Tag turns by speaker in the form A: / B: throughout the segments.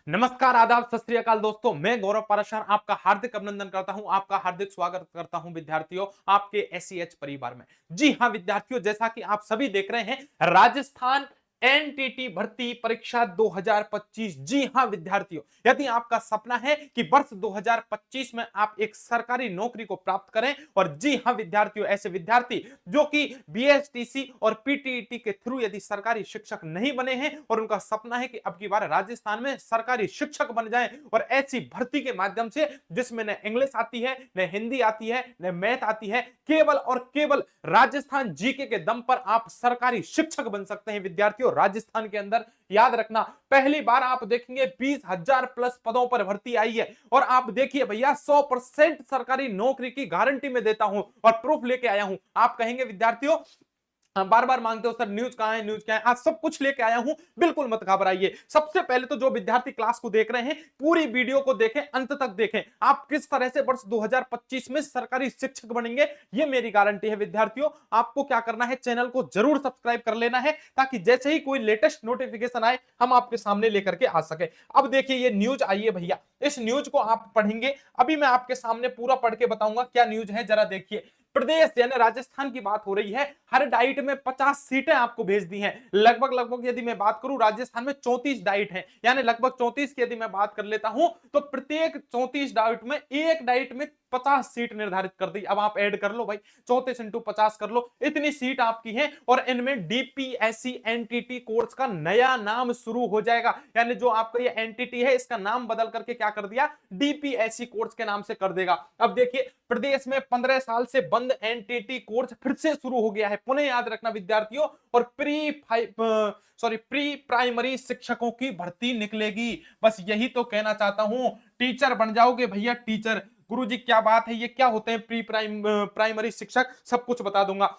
A: नमस्कार, आदाब, सत श्री अकाल दोस्तों। मैं गौरव पाराशर आपका हार्दिक अभिनंदन करता हूं, आपका हार्दिक स्वागत करता हूं विद्यार्थियों आपके एसईएच परिवार में। जी हां विद्यार्थियों, जैसा कि आप सभी देख रहे हैं, राजस्थान एनटीटी भर्ती परीक्षा 2025। जी हां विद्यार्थियों, यदि आपका सपना है कि वर्ष 2025 में आप एक सरकारी नौकरी को प्राप्त करें, और जी हां विद्यार्थियों, ऐसे विद्यार्थी जो कि बीएसटीसी और पीटीईटी के थ्रू यदि सरकारी शिक्षक नहीं बने हैं और उनका सपना है कि अब की बार राजस्थान में सरकारी शिक्षक बन जाएं, और ऐसी भर्ती के माध्यम से जिसमें न इंग्लिश आती है, न हिंदी आती है, न मैथ आती है, केवल और केवल राजस्थान जीके के दम पर आप सरकारी शिक्षक बन सकते हैं विद्यार्थियों राजस्थान के अंदर। याद रखना, पहली बार आप देखेंगे 20,000 प्लस पदों पर भर्ती आई है, और आप देखिए भैया 100% सरकारी नौकरी की गारंटी में देता हूं और प्रूफ लेके आया हूं। आप कहेंगे विद्यार्थियों बार बार मांगते हो सर न्यूज कहां है, न्यूज क्या है, आज सब कुछ लेके आया हूं। बिल्कुल मत घबराइए। सबसे पहले तो जो विद्यार्थी क्लास को देख रहे हैं, पूरी वीडियो को देखें, अंत तक देखें। आप किस तरह से वर्ष 2025 में सरकारी शिक्षक बनेंगे, ये मेरी गारंटी है विद्यार्थियों। आपको क्या करना है, चैनल को जरूर सब्सक्राइब कर लेना है, ताकि जैसे ही कोई लेटेस्ट नोटिफिकेशन आए हम आपके सामने लेकर के आ सके। अब देखिए ये न्यूज आई है भैया, इस न्यूज को आप पढ़ेंगे। अभी मैं आपके सामने पूरा पढ़ के बताऊंगा क्या न्यूज है, जरा देखिए। प्रदेश यानी राजस्थान की बात हो रही है, हर डाइट में 50 सीटें आपको भेज दी हैं। लगभग लगभग यदि मैं बात करूं, राजस्थान में 34 डाइट हैं, यानी लगभग 34 की यदि मैं बात कर लेता हूं, तो प्रत्येक 34 डाइट में एक डाइट में 50 सीट निर्धारित कर दी। अब आप ऐड कर लो भाई, 34 इंटू 50 कर लो, इतनी सीट आपकी है। और इनमें डीपीएससी एनटीटी कोर्स का नया नाम शुरू हो जाएगा, यानी जो आपका ये एनटीटी है इसका नाम बदल करके क्या कर दिया, डीपीएससी कोर्स के नाम से कर देगा। अब देखिए, प्रदेश में 15 साल से बंद एनटीटी कोर्स फिर से शुरू हो गया है, पुनः याद रखना विद्यार्थियों। और प्री प्राइमरी शिक्षकों की भर्ती निकलेगी। बस यही तो कहना चाहता हूं, टीचर बन जाओगे भैया, टीचर। गुरुजी क्या बात है, ये क्या होते हैं प्राइमरी शिक्षक, सब कुछ बता दूंगा।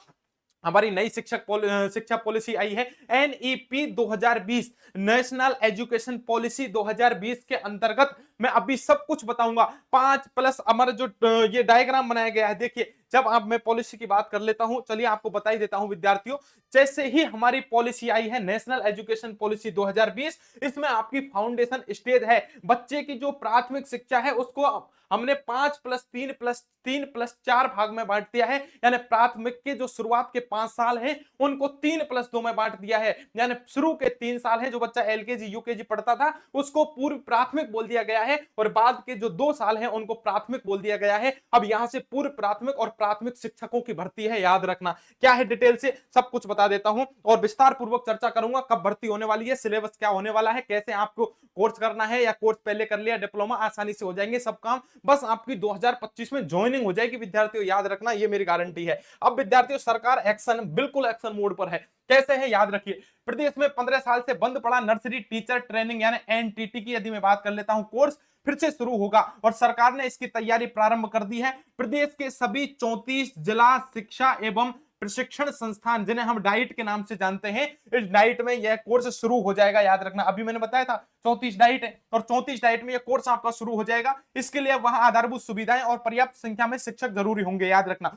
A: हमारी नई शिक्षा पॉलिसी आई है, एनईपी 2020, नेशनल एजुकेशन पॉलिसी 2020 के अंतर्गत मैं अभी सब कुछ बताऊंगा। 5+ हमारा जो ये डायग्राम बनाया गया है, देखिए। जब आप मैं पॉलिसी की बात कर लेता हूं, चलिए आपको बता ही देता हूं विद्यार्थियों। जैसे ही हमारी पॉलिसी आई है, नेशनल एजुकेशन पॉलिसी 2020, इसमें आपकी फाउंडेशन स्टेज है। बच्चे की जो प्राथमिक शिक्षा है उसको हमने 5+3+3+4 भाग में बांट दिया है, यानी प्राथमिक के जो शुरुआत के 5 साल हैं उनको 3+2 में बांट दिया है। यानी शुरू के 3 साल है, जो बच्चा एलकेजी यूकेजी पढ़ता था उसको पूर्व प्राथमिक बोल दिया गया है, और बाद के जो 2 साल हैं उनको प्राथमिक बोल दिया गया है। अब यहां से पूर्व प्राथमिक और प्राथमिक शिक्षकों की भर्ती है, याद रखना। क्या है डिटेल से सब कुछ बता देता हूं, और विस्तार पूर्वक चर्चा करूंगा कब भर्ती होने वाली है, सिलेबस क्या होने वाला है, कैसे आपको कोर्स करना है, या कोर्स पहले कर लिया डिप्लोमा, आसानी से हो जाएंगे सब काम। बस आपकी 2025 में ज्वाइनिंग हो जाएगी विद्यार्थियों, याद रखना, ये मेरी गारंटी है। अब विद्यार्थियों, सरकार एक्शन, बिल्कुल एक्शन मोड पर है। कैसे है, याद रखिए। प्रदेश में 15 साल से बंद पड़ा नर्सरी टीचर ट्रेनिंग यानी एनटीटी की यदि मैं बात कर लेता हूं, कोर्स फिर से शुरू होगा, और सरकार ने इसकी तैयारी प्रारंभ कर दी है। प्रदेश के सभी 34 जिला शिक्षा एवं प्रशिक्षण संस्थान, जिन्हें हम डाइट के नाम से जानते हैं, इस डाइट में यह कोर्स शुरू हो जाएगा। याद रखना, अभी मैंने बताया था 34 डाइट है, और 34 डाइट में यह कोर्स आपका शुरू हो जाएगा। इसके लिए वहां आधारभूत सुविधाएं और पर्याप्त संख्या में शिक्षक जरूरी होंगे, याद रखना।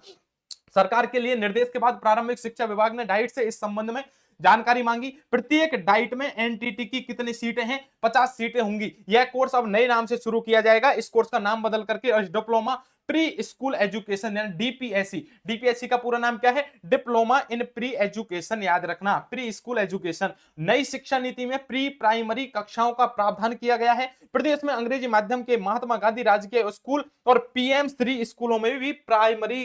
A: सरकार के लिए निर्देश के बाद प्रारंभिक शिक्षा विभाग ने डाइट से इस संबंध में जानकारी मांगी। प्रत्येक डाइट में एनटीटी की कितनी सीटें हैं, 50 सीटें होंगी। यह कोर्स अब नए नाम से शुरू किया जाएगा। इस कोर्स का नाम बदल करके डिप्लोमा प्री स्कूल एजुकेशन यानी डीपीएससी। डीपीएससी का पूरा नाम क्या है, डिप्लोमा इन प्री एजुकेशन, याद रखना, प्री स्कूल एजुकेशन। नई शिक्षा नीति में प्री प्राइमरी कक्षाओं का प्रावधान किया गया है। प्रदेश में अंग्रेजी माध्यम के महात्मा गांधी राजकीय स्कूल और पीएम श्री स्कूलों में भी प्राइमरी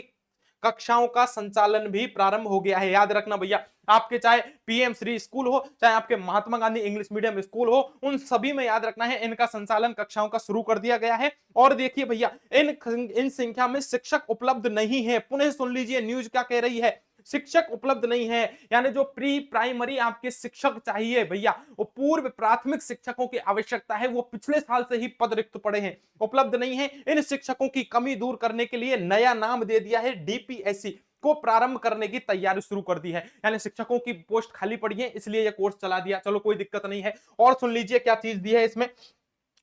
A: कक्षाओं का संचालन भी प्रारंभ हो गया है। याद रखना भैया, आपके चाहे पीएम श्री स्कूल हो, चाहे आपके Mahatma Gandhi English medium school हो, उन सभी में याद रखना है इनका संचालन कक्षाओं का शुरू कर दिया गया है। और देखिए भैया, इन संख्या में शिक्षक उपलब्ध नहीं है। पुनः सुन लीजिए न्यूज क्या कह रही है, शिक्षक उपलब्ध नहीं है, यानी जो प्री प्राइमरी आपके शिक्षक चाहिए भैया, वो पूर्व प्राथमिक शिक्षकों की आवश्यकता है, वो पिछले साल से ही पद रिक्त पड़े हैं, उपलब्ध नहीं है। इन शिक्षकों की कमी दूर करने के लिए नया नाम दे दिया है, डीपीएससी को प्रारंभ करने की तैयारी शुरू कर दी है। यानी शिक्षकों की पोस्ट खाली पड़ी है, इसलिए यह कोर्स चला दिया। चलो कोई दिक्कत नहीं है। और सुन लीजिए क्या चीज दी है इसमें,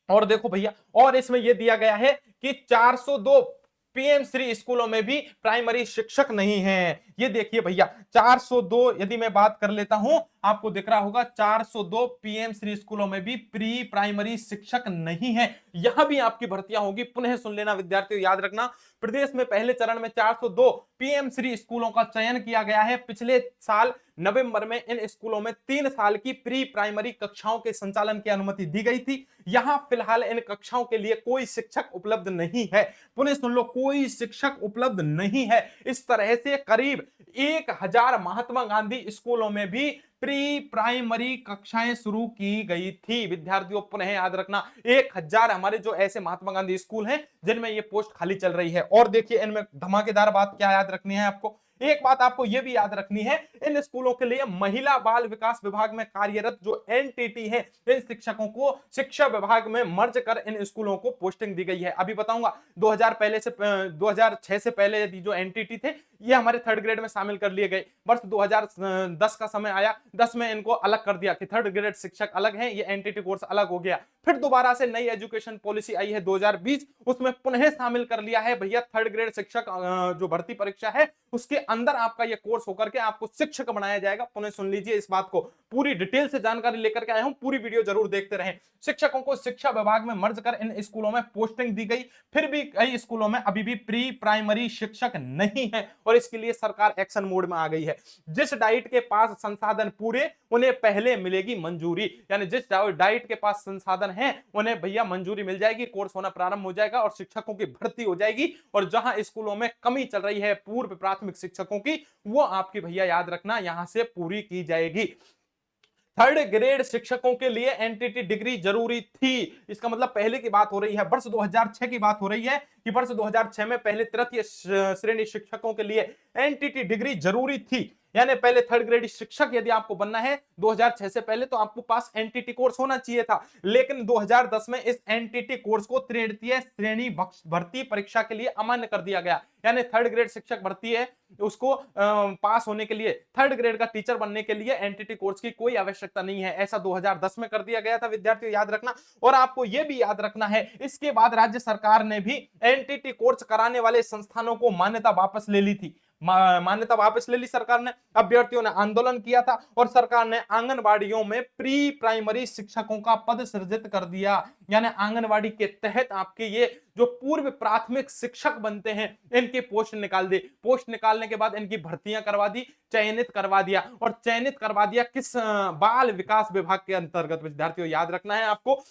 A: और देखो भैया, और इसमें यह दिया गया है कि 402 पीएम श्री स्कूलों में भी प्राइमरी शिक्षक नहीं है। ये देखिए भैया 402, यदि मैं बात कर लेता हूं, आपको दिख रहा होगा 402 पीएम श्री स्कूलों में भी प्री प्राइमरी शिक्षक नहीं है। यहां भी आपकी भर्तियां होगी। पुनः सुन लेना विद्यार्थियों, याद रखना, प्रदेश में पहले चरण में 402 पीएम श्री स्कूलों का चयन किया गया है। पिछले साल नवंबर में इन स्कूलों में 3 साल की प्री प्राइमरी कक्षाओं के संचालन की अनुमति दी गई थी। यहां फिलहाल इन कक्षाओं के लिए कोई शिक्षक उपलब्ध नहीं है। पुनः सुन लो, कोई शिक्षक उपलब्ध नहीं है। इस तरह से करीब 1000 महात्मा गांधी स्कूलों में भी प्री प्राइमरी कक्षाएं शुरू की गई थी। विद्यार्थियों पुनः याद रखना, 1000 हमारे जो ऐसे महात्मा गांधी स्कूल हैं जिनमें ये पोस्ट खाली चल रही है। और देखिए इनमें धमाकेदार बात क्या याद रखनी है आपको, एक बात आपको यह भी याद रखनी है, इन स्कूलों के लिए महिला बाल विकास विभाग में कार्यरत जो एनटीटी है, इन शिक्षकों को शिक्षा विभाग में मर्ज कर इन स्कूलों को पोस्टिंग दी गई है। अभी बताऊंगा 2006 से पहले यदि जो एनटीटी थे ये हमारे थर्ड ग्रेड में शामिल कर लिए गए। वर्ष 2010 का समय आया, 10 में इनको अलग कर दिया कि थर्ड ग्रेड शिक्षक अलग हैं, ये एनटीटी कोर्स अलग हो गया। फिर दोबारा से नई एजुकेशन पॉलिसी आई है 2020, उसमें पुनः शामिल कर लिया है भैया थर्ड ग्रेड शिक्षक जो भर्ती परीक्षा है उसके अंदर आपका ये कोर्स होकर के आपको शिक्षक बनाया जाएगा। पुनः सुन लीजिए इस बात को, पूरी डिटेल से जानकारी लेकर के आया हूं, पूरी वीडियो जरूर देखते रहें। शिक्षकों को शिक्षा विभाग में मर्ज कर इन स्कूलों में पोस्टिंग दी गई। फिर भी कई स्कूलों में अभी भी प्री प्राइमरी शिक्षक नहीं है और इसके लिए सरकार एक्शन मोड में आ गई है। जिस डाइट के पास संसाधन पूरे उन्हें पहले मिलेगी मंजूरी, यानी जिस डाइट के पास संसाधन है उन्हें भैया मंजूरी मिल जाएगी, कोर्स होना प्रारंभ हो जाएगा और शिक्षकों की भर्ती हो जाएगी। और जहां स्कूलों में कमी चल रही है पूर्व प्राथमिक शिक्षकों की, वो आपकी भैया याद रखना यहां से पूरी की जाएगी। थर्ड ग्रेड शिक्षकों के लिए एनटीटी डिग्री जरूरी थी। इसका मतलब पहले की बात हो रही है, वर्ष 2006 की बात हो रही है कि वर्ष 2006 में पहले तृतीय श्रेणी शिक्षकों के लिए एनटीटी डिग्री जरूरी थी। यानी पहले थर्ड ग्रेड शिक्षक यदि आपको बनना है 2006 से पहले तो आपको पास एनटीटी कोर्स होना चाहिए था। लेकिन 2010 में इस एनटीटी कोर्स को तृतीय श्रेणी भर्ती परीक्षा के लिए अमान्य कर दिया गया। यानी थर्ड ग्रेड शिक्षक भर्ती है उसको पास होने के लिए, थर्ड ग्रेड का टीचर बनने के लिए एनटीटी कोर्स की कोई आवश्यकता नहीं है, ऐसा 2010 में कर दिया गया था। विद्यार्थियों याद रखना। और आपको यह भी याद रखना है, इसके बाद राज्य सरकार ने भी एनटीटी कोर्स कराने वाले संस्थानों को मान्यता वापस ले ली थी। मान्यता वापस ले ली सरकार ने। अभ्यर्थियों ने आंदोलन किया था और सरकार ने आंगनबाड़ियों में प्री प्राइमरी शिक्षकों का पद सृजित कर दिया। यानी आंगनबाड़ी के तहत आपके ये जो पूर्व प्राथमिक शिक्षक बनते हैं इनके पोस्ट निकाल दे। पोस्ट निकालने के बाद इनकी भर्तियां करवा दी, चयनित करवा दिया। और चयनित करवा दिया किस बाल विकास विभाग के अंतर्गत, विद्यार्थियों याद रखना है आपको।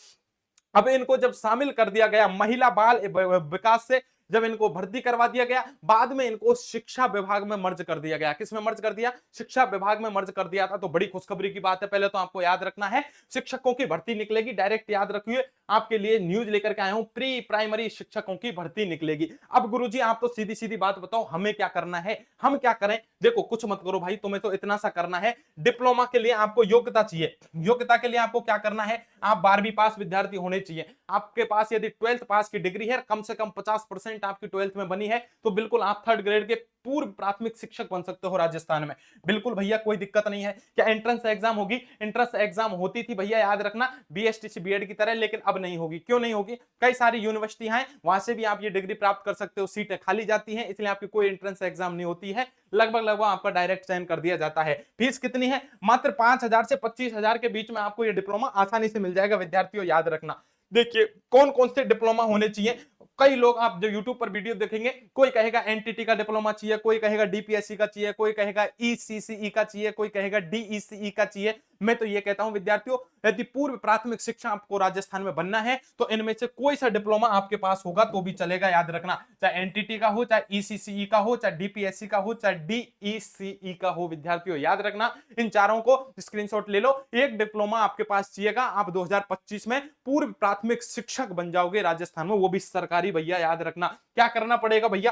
A: अब इनको जब शामिल कर दिया गया महिला बाल विकास से, जब इनको भर्ती करवा दिया गया, बाद में इनको शिक्षा विभाग में मर्ज कर दिया गया। किसमें मर्ज कर दिया? शिक्षा विभाग में मर्ज कर दिया था। तो बड़ी खुशखबरी की बात है। पहले तो आपको याद रखना है शिक्षकों की भर्ती निकलेगी, डायरेक्ट याद रखिए, आपके लिए न्यूज लेकर के आया हूं, प्री प्राइमरी शिक्षकों की भर्ती निकलेगी। अब गुरुजी आप तो सीधी सीधी बात बताओ, हमें क्या करना है, हम क्या करें? देखो कुछ मत करो भाई, तुम्हें तो इतना सा करना है, डिप्लोमा के लिए आपको योग्यता चाहिए। योग्यता के लिए आपको क्या करना है? आप 12वीं पास विद्यार्थी होने चाहिए। आपके पास यदि 12th पास की डिग्री है, कम से कम 50% आपकी 12th में बनी है, तो बिल्कुल आप थर्ड ग्रेड के पूर्व प्राथमिक शिक्षक बन सकते हो राजस्थान में। बिल्कुल भैया कोई दिक्कत नहीं है। क्या एंट्रेंस एग्जाम होगी? एंट्रेंस एग्जाम होती थी भैया याद रखना बीएसटीसी बीएड की तरह, लेकिन अब नहीं होगी। क्यों नहीं होगी? कई सारी यूनिवर्सिटी हैं, वहां से भी आप ये डिग्री प्राप्त कर सकते हो। सीटें खाली जाती हैं, इसलिए आपकी कोई एंट्रेंस एग्जाम नहीं होती है। लगभग आपका डायरेक्ट चयन कर दिया जाता है। फीस कितनी है? मात्र 5,000 से 25,000 के बीच में आपको ये डिप्लोमा आसानी से मिल जाएगा। विद्यार्थियों याद रखना। देखिए कौन कौन से डिप्लोमा होने चाहिए। कई लोग आप जो YouTube पर वीडियो देखेंगे, कोई कहेगा एनटीटी का डिप्लोमा चाहिए, कोई कहेगा डीपीएससी का चाहिए, कोई कहेगा ईसीसीई का चाहिए, कोई कहेगा डीईसीई का चाहिए। मैं तो ये कहता हूं विद्यार्थियों, यदि पूर्व प्राथमिक शिक्षा आपको राजस्थान में बनना है तो इनमें से कोई सा डिप्लोमा आपके पास होगा तो भी चलेगा। याद रखना, चाहे एनटीटी का हो, चाहे ईसीसीई का हो, चाहे डीपीएससी का हो, चाहे डीईसीई का हो। विद्यार्थियों याद रखना, इन चारों को स्क्रीनशॉट ले लो। एक डिप्लोमा आपके पास चाहिएगा, आप 2025 में पूर्व प्राथमिक शिक्षक बन जाओगे राजस्थान में, वो भी सरकारी। भैया याद रखना, क्या करना पड़ेगा भैया?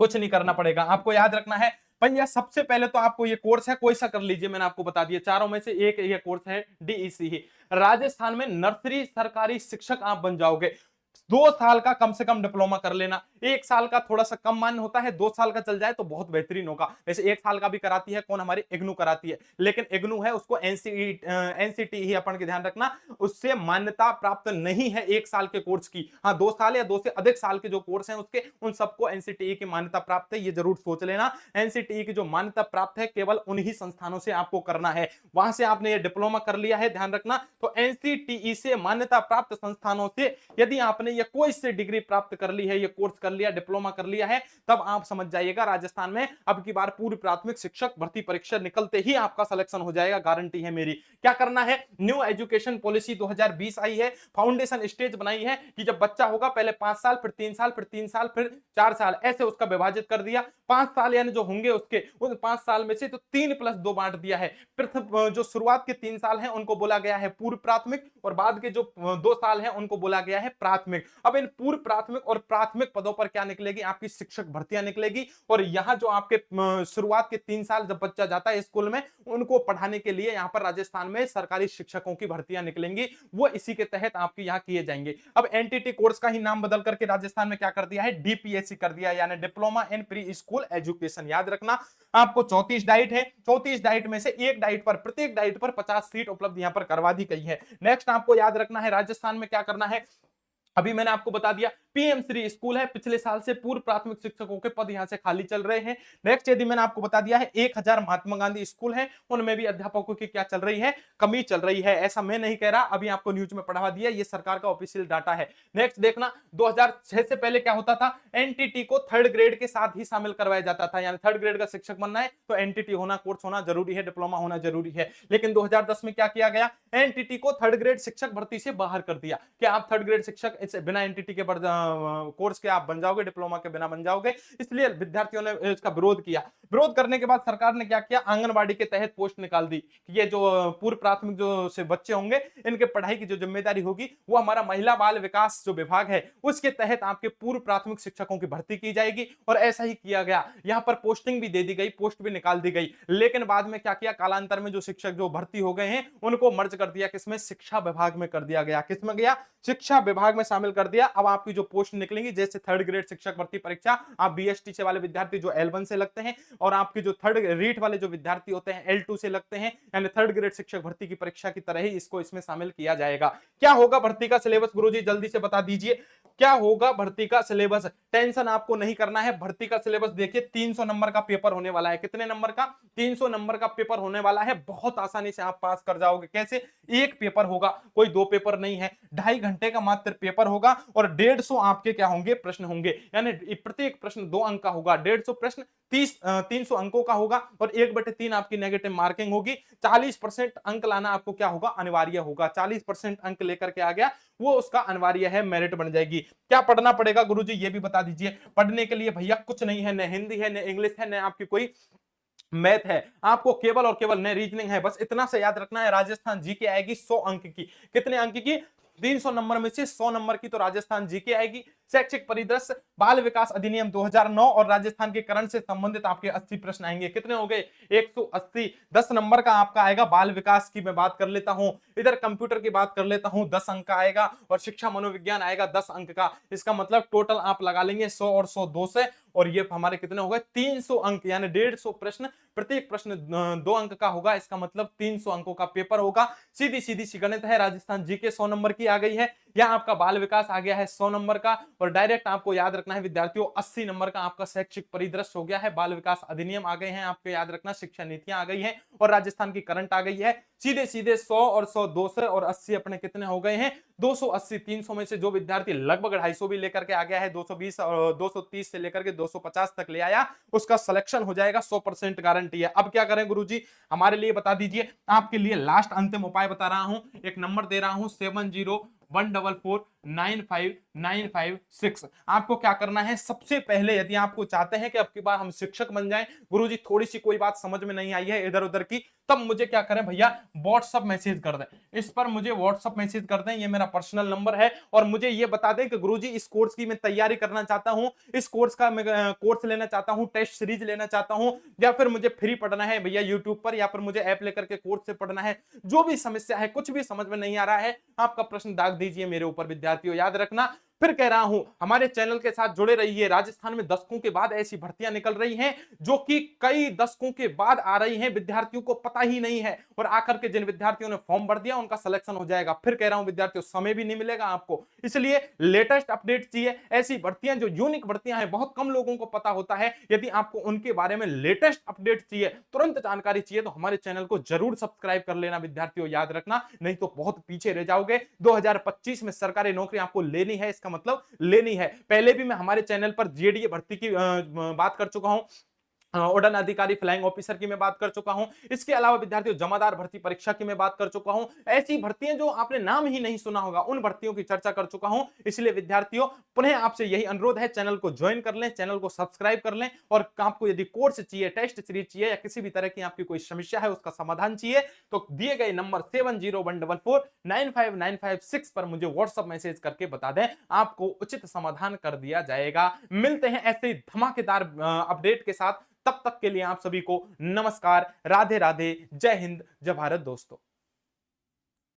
A: कुछ नहीं करना पड़ेगा। आपको याद रखना है भैया, सबसे पहले तो आपको ये कोर्स है, कोई सा कर लीजिए, मैंने आपको बता दिया। चारों में से एक ये कोर्स है डीईसी। राजस्थान में नर्सरी सरकारी शिक्षक आप बन जाओगे। 2 साल का कम से कम डिप्लोमा कर लेना। 1 साल का थोड़ा सा कम मान्य होता है, 2 साल का चल जाए तो बहुत बेहतरीन होगा। वैसे 1 साल का भी कराती है कौन, हमारी इग्नू कराती है, लेकिन इग्नू है उसको एनसीटी ही अपन के ध्यान रखना, उससे मान्यता प्राप्त नहीं है 1 साल के कोर्स की। हाँ, 2 साल या 2 से अधिक साल के जो कोर्स हैं उसके, उन सबको एनसीटीई की मान्यता प्राप्त है, ये जरूर सोच लेना। एनसीटीई की जो मान्यता प्राप्त है केवल उन्हीं संस्थानों से आपको करना है। वहां से आपने ये डिप्लोमा कर लिया है, ध्यान रखना, तो एनसीटीई से मान्यता प्राप्त संस्थानों से यदि आपने ये कोई से डिग्री प्राप्त कर ली है, ये कोर्स कर लिया, डिप्लोमा कर लिया है, तब आप समझ जाइएगा राजस्थान में अब की बार पूर्व प्राथमिक शिक्षक भर्ती परीक्षा निकलते ही आपका सिलेक्शन हो जाएगा, गारंटी है मेरी। क्या करना है, न्यू एजुकेशन पॉलिसी 2020 आई है, फाउंडेशन स्टेज बनाई है कि जब बच्चा होगा पहले 5 साल, फिर 3 साल, फिर 3 साल, फिर 4 साल, ऐसे उसका विभाजित कर दिया। 5 साल यानी जो होंगे उसके, उन 5 साल में से तो 3+2 बांट दिया है। प्रथम जो शुरुआत के 3 साल हैं उनको बोला गया है पूर्व प्राथमिक, और बाद के जो 2 साल हैं उनको बोला गया है प्राथमिक। अब इन पूर्व प्राथमिक और प्राथमिक पदों पर क्या निकलेगी, आपकी शिक्षक भर्तियां निकलेगी, और यहां जो आपके शुरुआत के 3 साल जब बच्चा जाता है स्कूल में, उनको पढ़ाने के लिए यहां पर राजस्थान में सरकारी शिक्षकों की भर्तियां निकलेंगी, वो इसी के तहत आपके यहां किए जाएंगे। अब एनटीटी कोर्स का ही नाम बदल करके राजस्थान में क्या कर दिया है, डीपीएससी कर दिया, यानी diploma in pre school education. याद रखना, आपको 34 डाइट है, 34 डाइट में से एक डाइट पर, प्रत्येक डाइट पर 50 सीट उपलब्ध यहां पर करवा दी गई है। नेक्स्ट आपको याद रखना है राजस्थान में क्या करना है, अभी मैंने आपको बता दिया पीएम श्री स्कूल है, पिछले साल से पूर्व प्राथमिक शिक्षकों के पद यहां से खाली चल रहे हैं। नेक्स्ट यदि मैंने आपको बता दिया है 1000 महात्मा गांधी स्कूल है, उनमें भी अध्यापकों की क्या चल रही है, कमी चल रही है। ऐसा मैं नहीं कह रहा, अभी आपको न्यूज में पढ़ा दिया, ये सरकार का ऑफिशियल डाटा है। नेक्स्ट देखना, 2006 से पहले क्या होता था, एनटीटी को 3rd ग्रेड के साथ ही शामिल करवाया जाता था, यानी 3rd ग्रेड का शिक्षक बनना है तो एनटीटी होना, कोर्स होना जरूरी है, डिप्लोमा होना जरूरी है। लेकिन 2010 में क्या किया गया, एनटीटी को 3rd ग्रेड शिक्षक भर्ती से बाहर कर दिया कि आप 3rd ग्रेड शिक्षक इस बिना एनटीटी के कोर्स के आप बन जाओगे, डिप्लोमा के बिना बन जाओगे, इसलिए विद्यार्थियों ने इसका विरोध किया। विरोध करने के बाद सरकार ने क्या किया, आंगनबाड़ी के तहत पोस्ट निकाल दी कि ये जो पूर्व प्राथमिक जो से बच्चे होंगे, इनके पढ़ाई की जो जिम्मेदारी होगी वो हमारा महिला बाल विकास जो विभाग है उसके तहत आपके पूर्व प्राथमिक शिक्षकों की भर्ती की जाएगी। और ऐसा ही किया गया, यहां पर पोस्टिंग भी दे दी गई, पोस्ट भी निकाल दी गई। लेकिन बाद में क्या किया, कालांतर में जो शिक्षक जो भर्ती हो गए हैं उनको मर्ज कर दिया, किसमें, शिक्षा विभाग में कर दिया गया। किसमें गया, शिक्षा विभाग में शामिल कर दिया। अब आपकी जो पोस्ट निकलेंगी, जैसे 3rd ग्रेड शिक्षक भर्ती परीक्षा, आप बीएसटी से वाले विद्यार्थी जो L1 से लगते हैं, और आपके जो 3rd रीट वाले जो विद्यार्थी होते हैं L2 से लगते हैं, यानी 3rd ग्रेड शिक्षक भर्ती की परीक्षा की तरह ही इसको इसमें शामिल किया जाएगा। क्या होगा भर्ती का सिलेबस, गुरुजी जल्दी से बता दीजिए, क्या होगा भर्ती का सिलेबस। टेंशन आपको नहीं करना है, भर्ती का सिलेबस देखिए 300 नंबर का पेपर होने वाला है। कितने नंबर का, 300 नंबर का पेपर होने वाला है। बहुत आसानी से आप पास कर जाओगे। कैसे, एक पेपर होगा, कोई 2 पेपर नहीं है, 2.5 घंटे का मात्र पेपर होगा, और 150 आपके क्या होंगे, प्रश्न होंगे, यानी प्रत्येक प्रश्न 2 अंक का होगा। 150 प्रश्न 300 अंकों का होगा, और 1/3 आपकी नेगेटिव मार्किंग होगी। 40% अंक लाना आपको क्या होगा, अनिवार्य होगा। 40% अंक लेकर के आ गया वो उसका अनिवार्य है, मेरिट बन जाएगी। क्या पढ़ना पड़ेगा गुरुजी, ये भी बता दीजिए। पढ़ने के लिए भैया कुछ नहीं है, न हिंदी है, न इंग्लिश है, न आपकी कोई मैथ है, आपको केवल और केवल न रीजनिंग है। बस इतना से याद रखना है, राजस्थान जीके आएगी 100 अंक की। कितने अंक की, 300 नंबर में से 100 नंबर की तो राजस्थान जीके आएगी। शैक्षिक परिदृश्य, बाल विकास अधिनियम 2009 और राजस्थान के करण से संबंधित आपके 80 प्रश्न आएंगे। कितने हो गए, 180। 10 नंबर का आपका आएगा बाल विकास की मैं बात कर लेता हूं, इधर कंप्यूटर की बात कर लेता हूं, 10 अंक का आएगा, और शिक्षा मनोविज्ञान आएगा 10 अंक का। इसका मतलब टोटल आप लगा लेंगे 100 और 100 200, और ये हमारे कितने हो गए, 300 अंक, यानी 150 प्रश्न, प्रत्येक प्रश्न 2 अंक का होगा। इसका मतलब 300 अंकों का पेपर होगा। सीधी सीधी सी गणित है। राजस्थान जीके 100 नंबर की आ गई है, यहाँ आपका बाल विकास आ गया है 100 नंबर का, और डायरेक्ट आपको याद रखना है विद्यार्थियों 80 नंबर का आपका शैक्षिक परिदृश्य हो गया है। बाल विकास अधिनियम आ गए हैं आपको याद रखना, शिक्षा नीतियां आ गई हैं, और राजस्थान की करंट आ गई है। सीधे सीधे 100 और 100 200 और 80 अपने कितने हो गए हैं, 280। 300 में से जो विद्यार्थी लगभग 250 भी लेकर के आ गया है, 220 और 230 से लेकर के 250 तक ले आया, उसका सिलेक्शन हो जाएगा, 100% गारंटी है। अब क्या करें गुरुजी, हमारे लिए बता दीजिए, आपके लिए लास्ट अंतिम उपाय बता रहा हूं, एक नंबर दे रहा हूं 7014495956। आपको क्या करना है, सबसे पहले यदि आपको चाहते हैं कि अब की बार हम शिक्षक बन जाएं, गुरुजी थोड़ी सी कोई बात समझ में नहीं आई है इधर उधर की, तब मुझे क्या करें भैया, व्हाट्सएप मैसेज कर दें। इस पर मुझे व्हाट्सएप मैसेज कर दें, ये मेरा पर्सनल नंबर है, और मुझे ये बता दें कि गुरुजी इस कोर्स की मैं तैयारी करना चाहता हूं, इस कोर्स का मैं कोर्स लेना चाहता हूं, टेस्ट सीरीज लेना चाहता हूं, या फिर मुझे फ्री पढ़ना है भैया यूट्यूब पर, या फिर मुझे ऐप लेकर के कोर्स से पढ़ना है। जो भी समस्या है, कुछ भी समझ में नहीं आ रहा है, आपका प्रश्न दाग दीजिए मेरे ऊपर विद्यार्थियों। याद रखना फिर कह रहा हूं, हमारे चैनल के साथ जुड़े रहिए। राजस्थान में दशकों के बाद ऐसी भर्तियां निकल रही हैं जो कि कई दशकों के बाद आ रही हैं, विद्यार्थियों को पता ही नहीं है, और आकर के जिन विद्यार्थियों ने फॉर्म भर दिया उनका सिलेक्शन हो जाएगा। फिर कह रहा हूं विद्यार्थियों, समय भी नहीं मिलेगा आपको, इसलिए लेटेस्ट अपडेट चाहिए। ऐसी भर्तियां जो यूनिक भर्तियां हैं, बहुत कम लोगों को पता होता है, यदि आपको उनके बारे में लेटेस्ट अपडेट चाहिए, तुरंत जानकारी चाहिए, तो हमारे चैनल को जरूर सब्सक्राइब कर लेना विद्यार्थियों, याद रखना, नहीं तो बहुत पीछे रह जाओगे। 2025 में सरकारी नौकरी आपको लेनी है, इसका मतलब लेनी है। पहले भी मैं हमारे चैनल पर जेडीए भर्ती की बात कर चुका हूं, उड़न अधिकारी फ्लाइंग ऑफिसर की मैं बात कर चुका हूं। इसके अलावा विद्यार्थियों जमादार भर्ती परीक्षा की मैं बात कर चुका हूं। ऐसी भर्तियां जो आपने नाम ही नहीं सुना होगा, उन भर्तियों की चर्चा कर चुका हूं। इसलिए विद्यार्थियों, पुनः आपसे यही अनुरोध है, चैनल को ज्वाइन कर लें, चैनल को सब्सक्राइब कर लें, और आपको यदि कोर्स चाहिए, टेस्ट सीरीज चाहिए, या किसी भी तरह की आपकी कोई समस्या है, उसका समाधान चाहिए, तो दिए गए नंबर 7014495956 पर मुझे व्हाट्सएप मैसेज करके बता दें, आपको उचित समाधान कर दिया जाएगा। मिलते हैं ऐसे ही धमाकेदार अपडेट के साथ, तब तक के लिए आप सभी को नमस्कार, राधे राधे, जय हिंद, जय भारत दोस्तों।